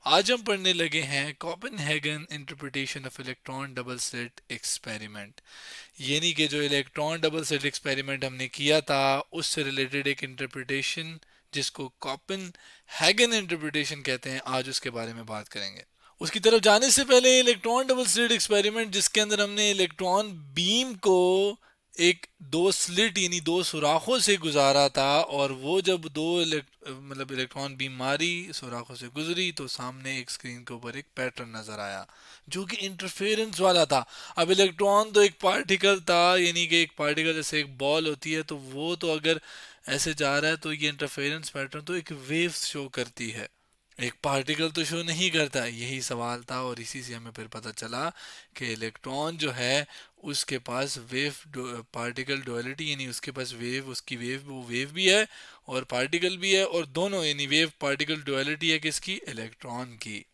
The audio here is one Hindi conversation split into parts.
आज हम पढ़ने लगे हैं Copenhagen interpretation of electron double slit experiment. यानी कि जो इलेक्ट्रॉन डबल स्लिट एक्सपेरिमेंट हमने किया था उससे रिलेटेड एक इंटरप्रिटेशन जिसको कोपेनहेगन इंटरप्रिटेशन कहते हैं, आज उसके बारे में बात करेंगे। उसकी तरफ जाने से पहले इलेक्ट्रॉन डबल स्लिट एक्सपेरिमेंट जिसके अंदर हमने इलेक्ट्रॉन बीम को एक दो स्लिट यानी दो सुराखों से गुजारा था, और वो जब मतलब इलेक्ट्रॉन बीम मारी, सुराखों से गुजरी, तो सामने एक स्क्रीन के ऊपर एक पैटर्न नजर आया जो कि इंटरफेरेंस वाला था। अब इलेक्ट्रॉन तो एक पार्टिकल था, यानी कि एक पार्टिकल जैसे एक बॉल होती है, तो वो तो अगर ऐसे जा रहा है तो ये इंटरफेरेंस पैटर्न तो एक वेव शो करती है, एक पार्टिकल तो शो नहीं करता। यही सवाल था और इसी से हमें फिर पता चला कि इलेक्ट्रॉन जो है उसके पास वेव पार्टिकल डुअलिटी, यानी उसके पास वेव, उसकी वेव, वो वेव भी है और पार्टिकल भी है, और दोनों यानी वेव पार्टिकल डुअलिटी है किसकी? इलेक्ट्रॉन की।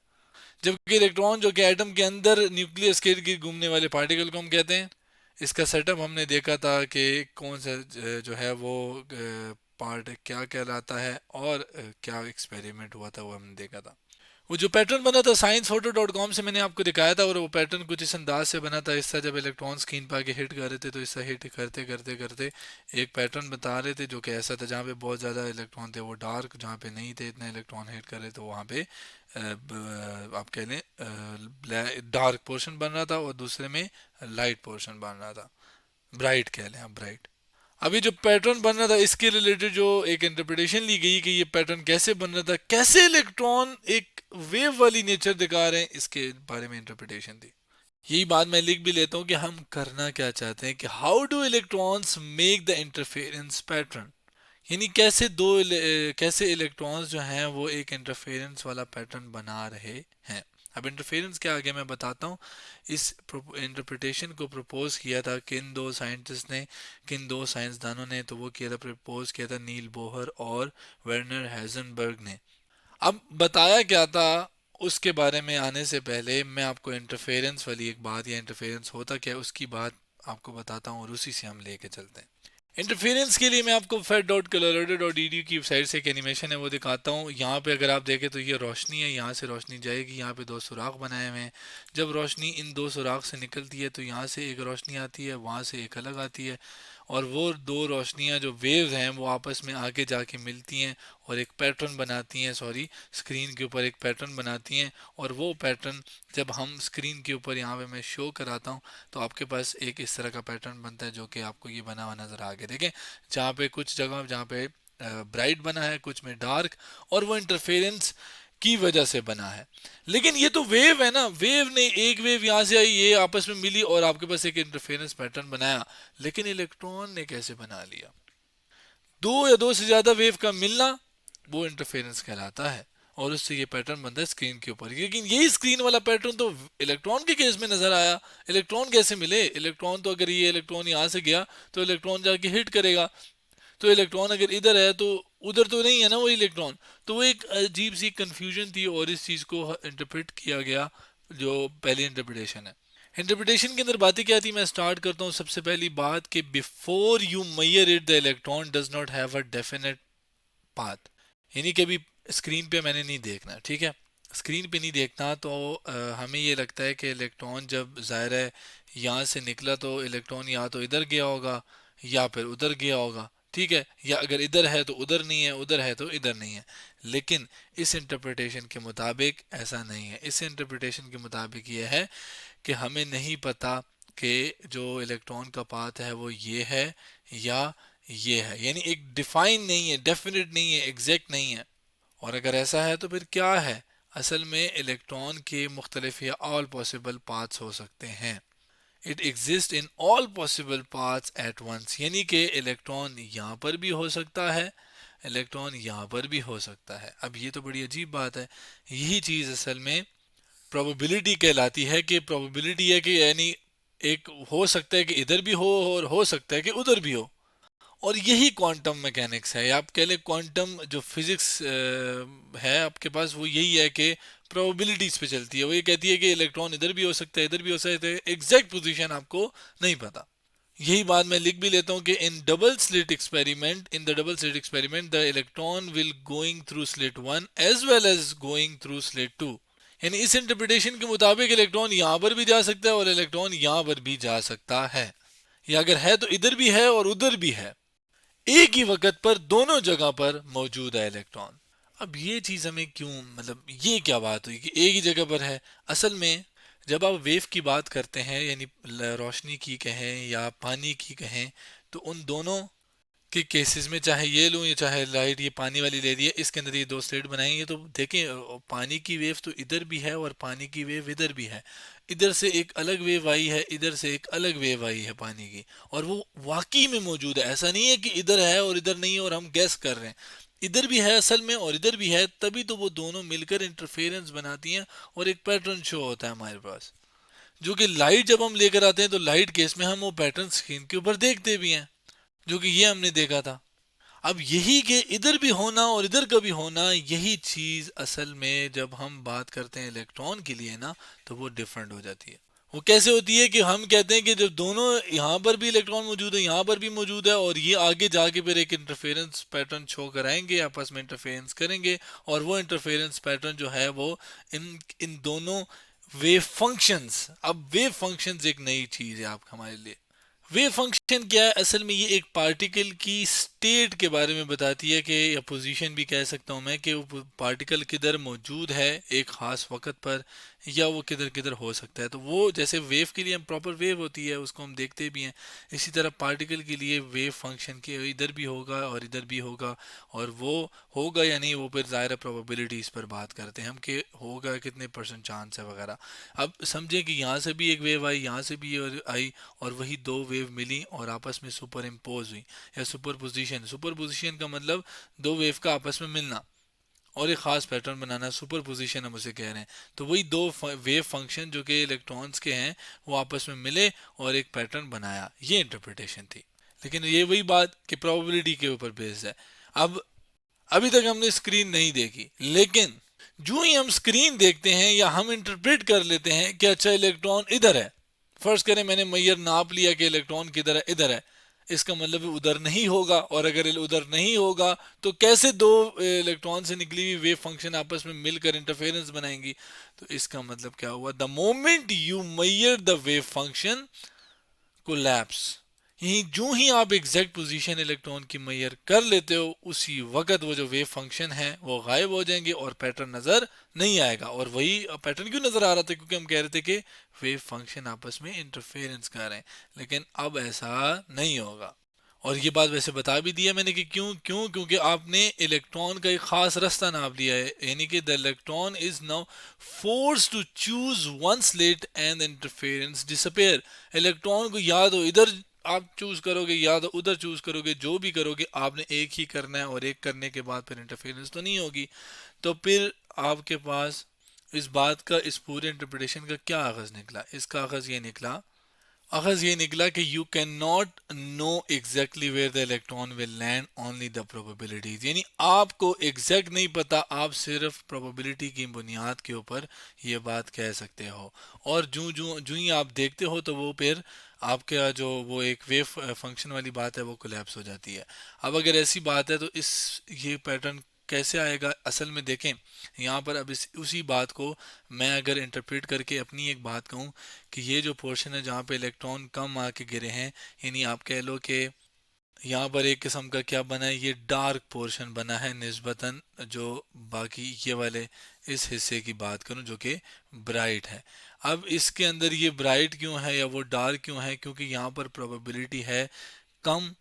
जबकि इलेक्ट्रॉन जो कि एटम के अंदर न्यूक्लियस के इर्द गिर्द घूमने वाले पार्टिकल को हम कहते हैं। इसका सेटअप हमने देखा था कि कौन सा जो है वो पार्ट क्या कहलाता है और क्या एक्सपेरिमेंट हुआ था वो हमने देखा था। वो जो पैटर्न बना था sciencephoto.com से मैंने आपको दिखाया था, और वो पैटर्न कुछ इस अंदाज से बना था। इससे जब इलेक्ट्रॉन स्क्रीन पर आके हिट कर रहे थे तो इससे हिट करते करते करते एक पैटर्न बता रहे थे जो कि ऐसा था, जहाँ पे बहुत ज़्यादा इलेक्ट्रॉन थे वो डार्क, जहाँ पे नहीं थे इतने इलेक्ट्रॉन हिट कर रहे तो वहाँ पे आप कह लें डार्क पोर्शन बन रहा था, और दूसरे में लाइट पोर्शन बन रहा था, ब्राइट कह लें आप, ब्राइट। अभी जो पैटर्न बन रहा था इसके रिलेटेड जो एक इंटरप्रिटेशन ली गई कि ये पैटर्न कैसे बन रहा था, कैसे इलेक्ट्रॉन एक वेव वाली नेचर दिखा रहे हैं, इसके बारे में इंटरप्रिटेशन थी। यही बात मैं लिख भी लेता हूँ कि हम करना क्या चाहते हैं, कि how do electrons make the interference pattern, यानी कैसे इलेक्ट्रॉन्स जो हैं वो एक इंटरफेरेंस वाला पैटर्न बना रहे हैं। अब इंटरफेरेंस क्या, आगे मैं बताता हूँ। इस इंटरप्रिटेशन को प्रपोज किया था किन दो साइंटिस्ट ने, किन दो साइंसदानों ने? तो वो किया था, प्रपोज किया था नील बोहर और वर्नर हेजनबर्ग ने। अब बताया क्या था उसके बारे में आने से पहले मैं आपको इंटरफेरेंस वाली एक बात, या इंटरफेरेंस होता क्या है उसकी बात आपको बताता हूँ, और उसी से हम लेके चलते हैं। इंटरफेरेंस के लिए मैं आपको fed.colorado.edu की वेबसाइट से एक एनिमेशन है वो दिखाता हूँ। यहाँ पे अगर आप देखें तो ये रोशनी है, यहाँ से रोशनी जाएगी, यहाँ पे दो सुराख बनाए हुए हैं। जब रोशनी इन दो सुराख से निकलती है तो यहाँ से एक रोशनी आती है, वहाँ से एक अलग आती है, और वो दो रोशनियाँ जो वेव्स हैं वो आपस में आगे जाके मिलती हैं और एक पैटर्न बनाती हैं, सॉरी, स्क्रीन के ऊपर एक पैटर्न बनाती हैं। और वो पैटर्न जब हम स्क्रीन के ऊपर यहाँ पे मैं शो कराता हूँ तो आपके पास एक इस तरह का पैटर्न बनता है जो कि आपको ये बना हुआ नजर आ गया, देखें, जहाँ पे कुछ जगह जहाँ पे ब्राइट बना है, कुछ में डार्क, और वो इंटरफेरेंस की वजह से बना है। लेकिन ये तो वेव है ना, वेव ने, एक वेव यहाँ से आई, ये आपस में मिली और आपके पास एक इंटरफेरेंस पैटर्न बनाया। लेकिन इलेक्ट्रॉन ने कैसे बना लिया? दो या दो से ज्यादा वेव का मिलना वो इंटरफेरेंस कहलाता है, और उससे ये पैटर्न बनता है स्क्रीन के ऊपर। लेकिन यही स्क्रीन वाला पैटर्न तो इलेक्ट्रॉन के केस में नजर आया। इलेक्ट्रॉन कैसे मिले? इलेक्ट्रॉन तो, अगर ये इलेक्ट्रॉन यहाँ से गया तो इलेक्ट्रॉन जाके हिट करेगा, तो इलेक्ट्रॉन अगर इधर है तो उधर तो नहीं है ना वो इलेक्ट्रॉन। तो वो एक अजीब सी कंफ्यूजन थी, और इस चीज को इंटरप्रेट किया गया जो पहली इंटरप्रिटेशन है। इंटरप्रिटेशन के अंदर बातें क्या थी, मैं स्टार्ट करता हूँ। सबसे पहली बात कि before you measure it the electron does not have a definite path, यानी कि अभी स्क्रीन पे मैंने नहीं देखना, ठीक है, स्क्रीन पे नहीं देखना, तो हमें ये लगता है कि इलेक्ट्रॉन जब ज़ाहिर है यहाँ से निकला तो इलेक्ट्रॉन या तो इधर गया होगा या फिर उधर गया होगा, ठीक है, या अगर इधर है तो उधर नहीं है, उधर है तो इधर नहीं है। लेकिन इस इंटरप्रिटेशन के मुताबिक ऐसा नहीं है। इस इंटरप्रिटेशन के मुताबिक ये है कि हमें नहीं पता कि जो इलेक्ट्रॉन का पाथ है वो ये है या ये है, यानी एक डिफाइन नहीं है, डेफिनेट नहीं है, एग्जैक्ट नहीं है। और अगर ऐसा है तो फिर क्या है? असल में इलेक्ट्रॉन के मुख्तलिफ या ऑल पॉसिबल पाथ्स हो सकते हैं। It exist in all possible paths at once, यानी कि इलेक्ट्रॉन यहाँ पर भी हो सकता है, इलेक्ट्रॉन यहाँ पर भी हो सकता है। अब ये तो बड़ी अजीब बात है। यही चीज़ असल में प्रोबेबिलिटी कहलाती है, कि प्रोबेबिलिटी है कि यानी एक हो सकता है कि इधर भी हो और हो सकता है कि उधर भी हो। और यही क्वांटम मैकेनिक्स है, या आप कह लें क्वांटम जो फिजिक्स है आपके पास, वो यही है कि प्रोबेबिलिटीज पे चलती है। वो ये कहती है कि इलेक्ट्रॉन इधर भी हो सकता है, इधर भी हो सकता है, एग्जैक्ट पोजीशन आपको नहीं पता। यही बात मैं लिख भी लेता हूँ कि in the double slit experiment the electron will going through slit one as well as going through slit two. यानी इस इंटरप्रिटेशन के मुताबिक इलेक्ट्रॉन यहाँ पर भी जा सकता है और इलेक्ट्रॉन यहाँ पर भी जा सकता है, या अगर है तो इधर भी है और उधर भी है, एक ही वक्त पर दोनों जगह पर मौजूद है इलेक्ट्रॉन। अब ये चीज हमें क्यों, मतलब ये क्या बात हुई कि एक ही जगह पर है? असल में जब आप वेव की बात करते हैं, यानी रोशनी की कहें या पानी की कहें, तो उन दोनों के केसेस में, चाहे ये लूँ या चाहे लाइट, ये पानी वाली ले रही है, इसके अंदर ये दो स्लिट बनाएंगे तो देखें पानी की वेव तो इधर भी है और पानी की वेव इधर भी है। इधर से एक अलग वेव आई है, इधर से एक अलग वेव आई है पानी की, और वो वाकई में मौजूद है। ऐसा नहीं है कि इधर है और इधर नहीं है और हम गैस कर रहे हैं, इधर भी है असल में और इधर भी है, तभी तो वो दोनों मिलकर इंटरफेरेंस बनाती हैं और एक पैटर्न शो होता है हमारे पास। जो कि लाइट जब हम लेकर आते हैं तो लाइट केस में हम वो पैटर्न स्क्रीन के ऊपर देखते भी हैं, जो कि ये हमने देखा था। अब यही के इधर भी होना और इधर का भी होना, यही चीज असल में जब हम बात करते हैं इलेक्ट्रॉन के लिए ना, तो वो डिफरेंट हो जाती है। वो कैसे होती है कि हम कहते हैं कि जब दोनों, यहाँ पर भी इलेक्ट्रॉन मौजूद है, यहाँ पर भी मौजूद है, और ये आगे जाके फिर एक इंटरफेरेंस पैटर्न शो कराएंगे, आपस में इंटरफेरेंस करेंगे, और वो इंटरफेरेंस पैटर्न जो है वो इन इन दोनों वेव फंक्शंस, अब वेव फंक्शंस एक नई चीज है आप हमारे लिए। वेव फंक्शन क्या है? असल में ये एक पार्टिकल की स्टेट के बारे में बताती है, कि या पोजीशन भी कह सकता हूँ मैं, कि वो पार्टिकल किधर मौजूद है एक खास वक्त पर, या वो किधर किधर हो सकता है। तो वो जैसे वेव के लिए हम प्रॉपर वेव होती है उसको हम देखते भी हैं, इसी तरह पार्टिकल के लिए वेव फंक्शन के इधर भी होगा और इधर भी होगा, और वो होगा या नहीं वो फिर ज़ाहिर प्रोबेबिलिटीज़ पर बात करते हैं हम, कि होगा कितने परसेंट चांस है वगैरह। अब समझें कि यहाँ से भी एक वेव आई, यहाँ से भी आई, और वही दो वेव मिली और आपस में सुपर इम्पोज हुई, या सुपर पोजिशन। सुपर पोजिशन का मतलब दो वेव का आपस में मिलना और एक खास पैटर्न बनाना, सुपर पोजिशन हम उसे कह रहे हैं। तो वही दो वेव फंक्शन जो कि इलेक्ट्रॉन्स के हैं, वो आपस में मिले और एक पैटर्न बनाया, ये इंटरप्रिटेशन थी। लेकिन ये वही बात कि प्रोबेबिलिटी के ऊपर बेस्ड है। अब अभी तक हमने स्क्रीन नहीं देखी, लेकिन जो ही हम स्क्रीन देखते हैं या हम इंटरप्रेट कर लेते हैं कि अच्छा इलेक्ट्रॉन इधर है, फर्ज करें मैंने मैयर नाप लिया कि इलेक्ट्रॉन किधर है, इधर है, इसका मतलब उधर नहीं होगा, और अगर उधर नहीं होगा तो कैसे दो इलेक्ट्रॉन से निकली हुई वेव फंक्शन आपस में मिलकर इंटरफेरेंस बनाएंगी? तो इसका मतलब क्या हुआ? The moment you Maihar the wave function collapse, यही जो ही आप एग्जैक्ट पोजीशन इलेक्ट्रॉन की मैयर कर लेते हो, उसी वक्त वो जो वेव फंक्शन है वो गायब हो जाएंगे और पैटर्न नजर नहीं आएगा। और वही पैटर्न क्यों नजर आ रहा था? क्योंकि हम कह रहे थे कि वेव फंक्शन आपस में इंटरफेरेंस कर रहे हैं, लेकिन अब ऐसा नहीं होगा। और ये बात वैसे बता भी दिया मैंने कि क्यों क्यों क्योंकि आपने इलेक्ट्रॉन का एक खास रास्ता नाप लिया है, यानी कि the electron is now force to choose one slit and interference disappear. Electron को या तो इधर आप चूज करोगे या तो उधर चूज करोगे, जो भी करोगे आपने एक ही करना है, और एक करने के बाद फिर इंटरफेरेंस तो नहीं होगी। तो फिर आपके पास इस बात का, इस पूरे इंटरप्रिटेशन का क्या आगाज निकला? इसका आगाज ये निकला, अगज ये निकला कि you can not know exactly where the electron will land, only the probabilities. यानी आपको एग्जैक्ट नहीं पता, आप सिर्फ प्रोबेबिलिटी की बुनियाद के ऊपर ये बात कह सकते हो। और जो जो जो ही आप देखते हो तो वो फिर आपका जो वो एक वेव फंक्शन वाली बात है वो कोलैप्स हो जाती है। अब अगर ऐसी बात है तो इस ये पैटर्न कैसे आएगा? असल में देखें यहाँ पर, अब इस उसी बात को मैं अगर इंटरप्रेट करके अपनी एक बात कहूँ कि ये जो पोर्शन है जहाँ पे इलेक्ट्रॉन कम आके गिरे हैं, यानी आप कह लो कि यहाँ पर एक किस्म का क्या बना है, ये डार्क पोर्शन बना है निस्बतन जो बाकी ये वाले इस हिस्से की बात करूँ जो कि ब्राइट है। अब इसके अंदर ये ब्राइट क्यों है या वो डार्क क्यों है? क्योंकि यहाँ पर प्रोबेबिलिटी है कम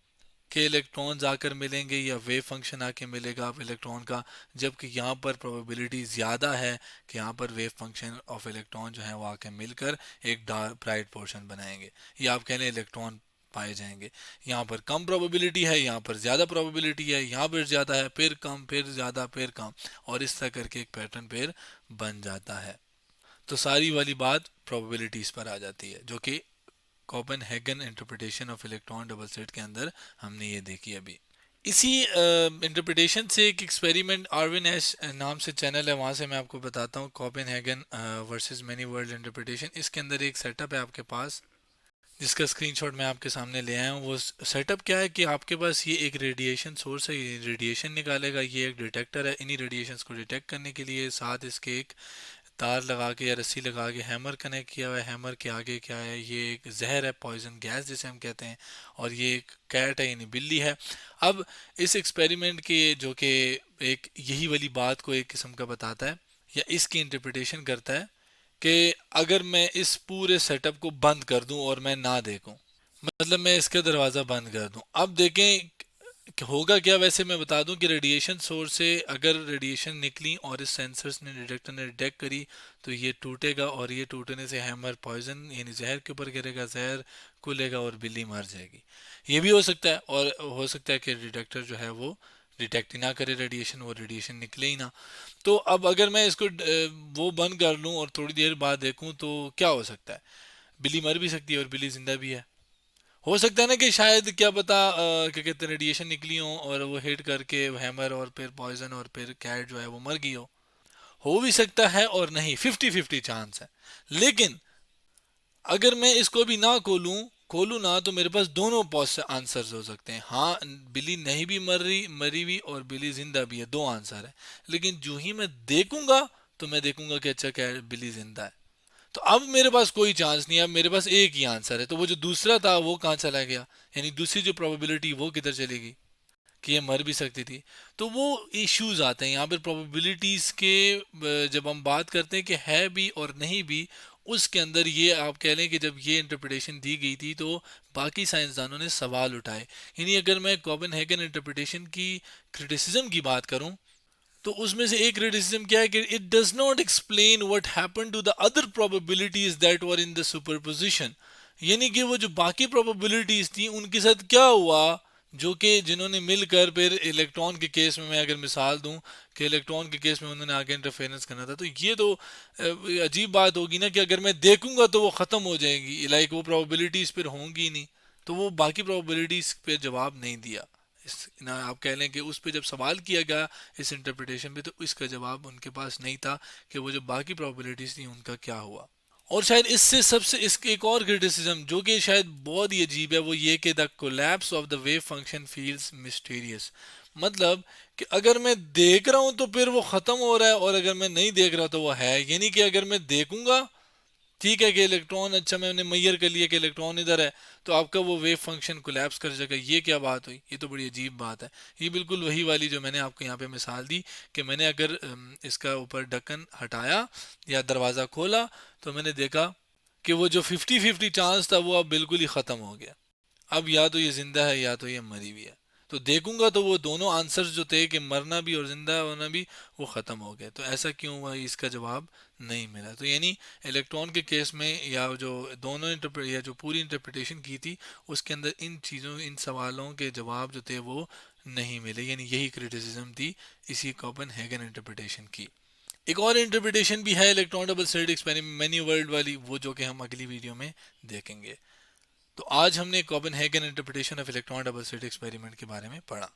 के इलेक्ट्रॉन्स आकर मिलेंगे या वेव फंक्शन आके मिलेगा आप इलेक्ट्रॉन का, जबकि यहाँ पर प्रोबेबिलिटी ज़्यादा है कि यहाँ पर वेव फंक्शन ऑफ इलेक्ट्रॉन जो है वो आके मिलकर एक डार्क ब्राइट पोर्शन बनाएंगे, या आप कह लें इलेक्ट्रॉन पाए जाएंगे। यहाँ पर कम प्रोबेबिलिटी है, यहाँ पर ज़्यादा प्रोबेबिलिटी है, यहाँ पर ज़्यादा है, फिर कम, फिर ज़्यादा, फिर कम, और इस तरह करके एक पैटर्न फिर बन जाता है। तो सारी वाली बात प्रोबेबिलिटीज़ पर आ जाती है, जो कि Copenhagen interpretation of electron double slit के अंदर हमने ये देखी अभी। इसी इंटरप्रिटेशन से एक एक्सपेरिमेंट आर्विन एश नाम से चैनल है, वहाँ से मैं आपको बताता हूँ। Copenhagen versus many world interpretation, इसके अंदर एक सेटअप है आपके पास जिसका स्क्रीनशॉट मैं आपके सामने ले आया हूँ। वो सेटअप क्या है कि आपके पास ये एक रेडिएशन सोर्स है, ये रेडिएशन निकालेगा, ये एक डिटेक्टर है, इन्हीं रेडिएशंस को डिटेक्ट करने के लिए साथ इसके एक तार लगा के या रस्सी लगा के हैमर कनेक्ट किया हुआ है, हैमर के आगे क्या है, ये एक जहर है, पॉइजन गैस जिसे हम कहते हैं, और ये एक कैट है यानी बिल्ली है। अब इस एक्सपेरिमेंट के जो कि एक यही वाली बात को एक किस्म का बताता है या इसकी इंटरप्रिटेशन करता है कि अगर मैं इस पूरे सेटअप को बंद कर दूं और मैं ना देखूं, मतलब मैं इसका दरवाज़ा बंद कर दूं, अब देखें कि होगा क्या। वैसे मैं बता दूं कि रेडिएशन सोर्स से अगर रेडिएशन निकली और इस सेंसर्स ने डिटेक्टर ने डिटेक्ट करी तो ये टूटेगा, और ये टूटने से हैमर पॉइजन यानी जहर के ऊपर गिरेगा, जहर खुलेगा और बिल्ली मर जाएगी। ये भी हो सकता है, और हो सकता है कि डिटेक्टर जो है वो डिटेक्ट ही ना करे रेडिएशन, वो रेडिएशन निकले ही ना। तो अब अगर मैं इसको वो बंद कर लूं और थोड़ी देर बाद देखूं तो क्या हो सकता है, बिल्ली मर भी सकती है और बिल्ली जिंदा भी है। हो सकता है ना कि शायद क्या पता क्या कहते हैं रेडिएशन निकली हो और वो हिट करके हैमर और फिर पॉइजन और फिर कैट जो है वो मर गई हो भी सकता है और नहीं, 50-50 चांस है। लेकिन अगर मैं इसको भी ना खोलूं खोलूं ना तो मेरे पास दोनों आंसर्स हो सकते हैं। हाँ, बिल्ली नहीं भी मरी हुई और बिल्ली जिंदा भी है, दो आंसर है। लेकिन जो ही मैं देखूंगा तो मैं देखूंगा कि अच्छा क्या बिल्ली जिंदा है, तो अब मेरे पास कोई चांस नहीं है, अब मेरे पास एक ही आंसर है। तो वो जो दूसरा था वो कहाँ चला गया, यानी दूसरी जो प्रोबेबिलिटी वो किधर चली गई कि ये मर भी सकती थी। तो वो इश्यूज आते हैं यहाँ पर प्रोबेबिलिटीज के। जब हम बात करते हैं कि है भी और नहीं भी, उसके अंदर ये आप कह लें कि जब ये इंटरप्रिटेशन दी गई थी तो बाकी साइंसदानों ने सवाल उठाए। यानी अगर मैं कोपेनहेगन इंटरप्रिटेशन की क्रिटिसिज्म की बात करूं तो उसमें से एक क्रिटिसिज्म क्या है कि it does not explain what happened to the other probabilities that were in the superposition. यानी कि वो जो बाकी प्रोबेबिलिटीज थी उनके साथ क्या हुआ, जो कि जिन्होंने मिलकर फिर इलेक्ट्रॉन के केस में, मैं अगर मिसाल दूं कि इलेक्ट्रॉन के केस में उन्होंने आगे इंटरफेरेंस करना था, तो ये तो अजीब बात होगी ना कि अगर मैं देखूंगा तो वो ख़त्म हो जाएगी, लाइक वो प्रोबेबिलिटीज फिर होंगी ही नहीं। तो वो बाकी प्रोबेबिलिटीज पे जवाब नहीं दिया। ना आप कह लें कि उस पर जब सवाल किया गया इस इंटरप्रिटेशन पे तो इसका जवाब उनके पास नहीं था कि वो जो बाकी प्रोबेबिलिटीज थी उनका क्या हुआ। और शायद इससे सबसे इसके एक और क्रिटिसिज्म जो कि शायद बहुत ही अजीब है वो ये कि the collapse of the wave function feels mysterious. मतलब कि अगर मैं देख रहा हूं तो फिर वो खत्म हो रहा है, और अगर मैं नहीं देख रहा तो वो है। यानी कि अगर मैं देखूंगा ठीक है कि इलेक्ट्रॉन, अच्छा मैंने मैयर कर लिया कि इलेक्ट्रॉन इधर है, तो आपका वो वेव फंक्शन कोलैप्स कर जाएगा। ये क्या बात हुई, ये तो बड़ी अजीब बात है। ये बिल्कुल वही वाली जो मैंने आपको यहाँ पे मिसाल दी कि मैंने अगर इसका ऊपर ढक्कन हटाया या दरवाज़ा खोला तो मैंने देखा कि वो जो 50-50 चांस था वो अब बिल्कुल ही ख़त्म हो गया। अब या तो ये जिंदा है या तो ये मरी हुई है। तो देखूंगा तो वो दोनों आंसर्स जो थे कि मरना भी और जिंदा होना भी, वो ख़त्म हो गए। तो ऐसा क्यों हुआ, इसका जवाब नहीं मिला। तो यानी इलेक्ट्रॉन के केस में या जो दोनों या जो पूरी इंटरप्रिटेशन की थी उसके अंदर इन चीज़ों, इन सवालों के जवाब जो थे वो नहीं मिले। यानी यही क्रिटिसिज्म थी इसी कोपेनहेगन इंटरप्रिटेशन की। एक और इंटरप्रिटेशन भी है electron double slit experiment many world वाली, वो जो कि हम अगली वीडियो में देखेंगे। तो आज हमने Copenhagen interpretation of electron double slit experiment के बारे में पढ़ा।